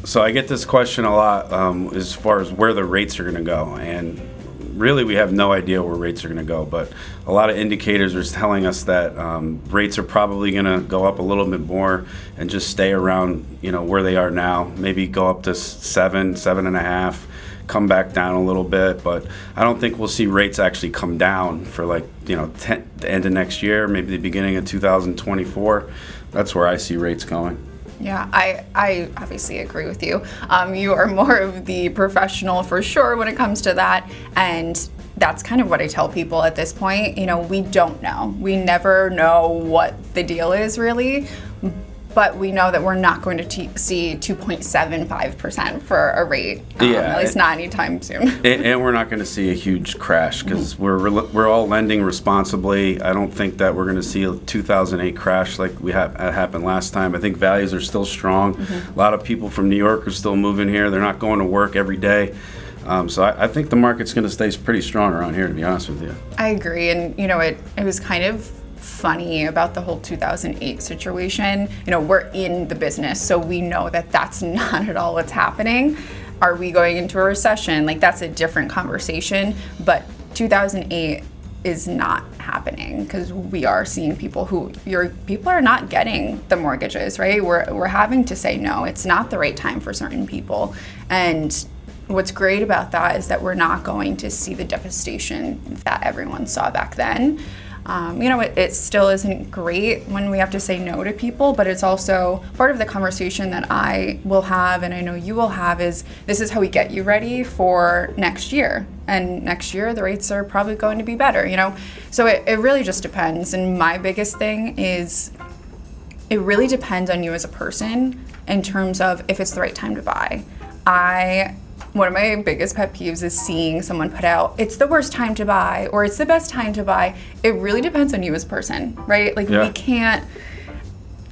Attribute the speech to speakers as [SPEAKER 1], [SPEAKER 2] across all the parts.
[SPEAKER 1] So I get this question a lot as far as where the rates are going to go, and really we have no idea where rates are going to go. But a lot of indicators are telling us that rates are probably going to go up a little bit more and just stay around, where they are now. Maybe go up to 7.5, come back down a little bit. But I don't think we'll see rates actually come down for the end of next year, maybe the beginning of 2024. That's where I see rates going.
[SPEAKER 2] Yeah, I obviously agree with you. You are more of the professional for sure when it comes to that. And that's kind of what I tell people at this point. We don't know. We never know what the deal is really. But we know that we're not going to see 2.75% for a rate, at least not anytime soon.
[SPEAKER 1] And we're not going to see a huge crash because we're all lending responsibly. I don't think that we're going to see a 2008 crash like happened last time. I think values are still strong. A lot of people from New York are still moving here. They're not going to work every day. So I think the market's going to stay pretty strong around here, to be honest with you.
[SPEAKER 2] I agree. And, it was kind of funny about the whole 2008 situation. We're in the business, so we know that that's not at all what's happening. Are we going into a recession? That's a different conversation, but 2008 is not happening because we are seeing people are not getting the mortgages, right? We're having to say no. It's not the right time for certain people. And what's great about that is that we're not going to see the devastation that everyone saw back then. It still isn't great when we have to say no to people, but it's also part of the conversation that I will have, and I know you will have, is this is how we get you ready for next year. And next year, the rates are probably going to be better, So it really just depends. And my biggest thing is it really depends on you as a person in terms of if it's the right time to buy. One of my biggest pet peeves is seeing someone put out, it's the worst time to buy, or it's the best time to buy. It really depends on you as a person, right? We can't.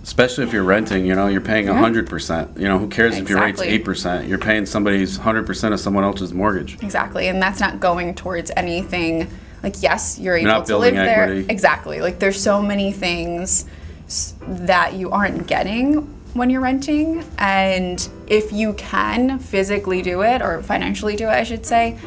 [SPEAKER 1] Especially if you're renting, you're paying 100%. Who cares if your rate's 8%? You're paying somebody's 100% of someone else's mortgage.
[SPEAKER 2] Exactly, and that's not going towards anything. Yes, you're able to live there.
[SPEAKER 1] Equity.
[SPEAKER 2] Exactly. There's so many things that you aren't getting when you're renting, and if you can physically do it, or financially do it, I should say,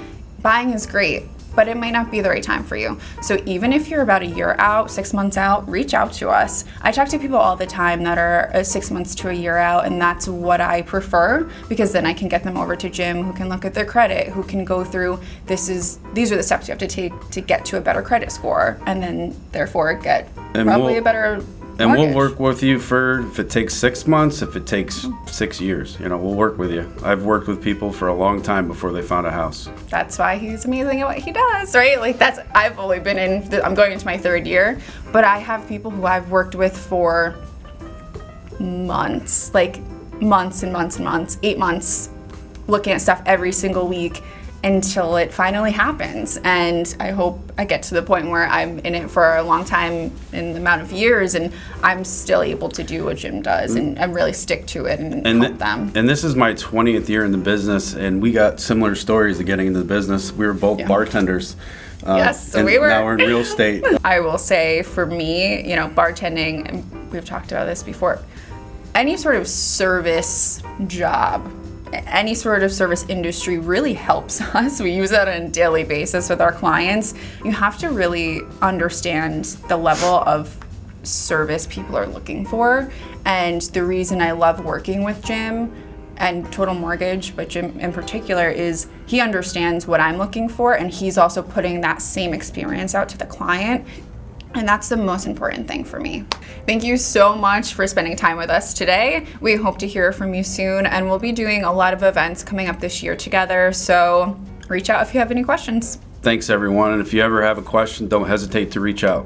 [SPEAKER 2] buying is great, but it might not be the right time for you. So even if you're about a year out, 6 months out, reach out to us. I talk to people all the time that are 6 months to a year out, and that's what I prefer, because then I can get them over to Jim, who can look at their credit, who can go through, these are the steps you have to take to get to a better credit score, and then therefore get probably a better
[SPEAKER 1] And
[SPEAKER 2] mortgage.
[SPEAKER 1] we'll work with you if it takes 6 months, if it takes 6 years. We'll work with you. I've worked with people for a long time before they found a house.
[SPEAKER 2] That's why he's amazing at what he does, right? I've only been I'm going into my 3rd year, but I have people who I've worked with for months, months and months and months, 8 months, looking at stuff every single week until it finally happens. And I hope I get to the point where I'm in it for a long time in the amount of years, and I'm still able to do what Jim does and really stick to it and help them.
[SPEAKER 1] And this is my 20th year in the business, and we got similar stories of getting into the business. We were both bartenders.
[SPEAKER 2] Yes,
[SPEAKER 1] and
[SPEAKER 2] we were.
[SPEAKER 1] Now we're in real estate.
[SPEAKER 2] I will say for me, bartending, and we've talked about this before, any sort of service job, any sort of service industry really helps us. We use that on a daily basis with our clients. You have to really understand the level of service people are looking for. And the reason I love working with Jim and Total Mortgage, but Jim in particular, is he understands what I'm looking for, and he's also putting that same experience out to the client. And that's the most important thing for me. Thank you so much for spending time with us today. We hope to hear from you soon, and we'll be doing a lot of events coming up this year together. So reach out if you have any questions.
[SPEAKER 1] Thanks, everyone. And if you ever have a question, don't hesitate to reach out.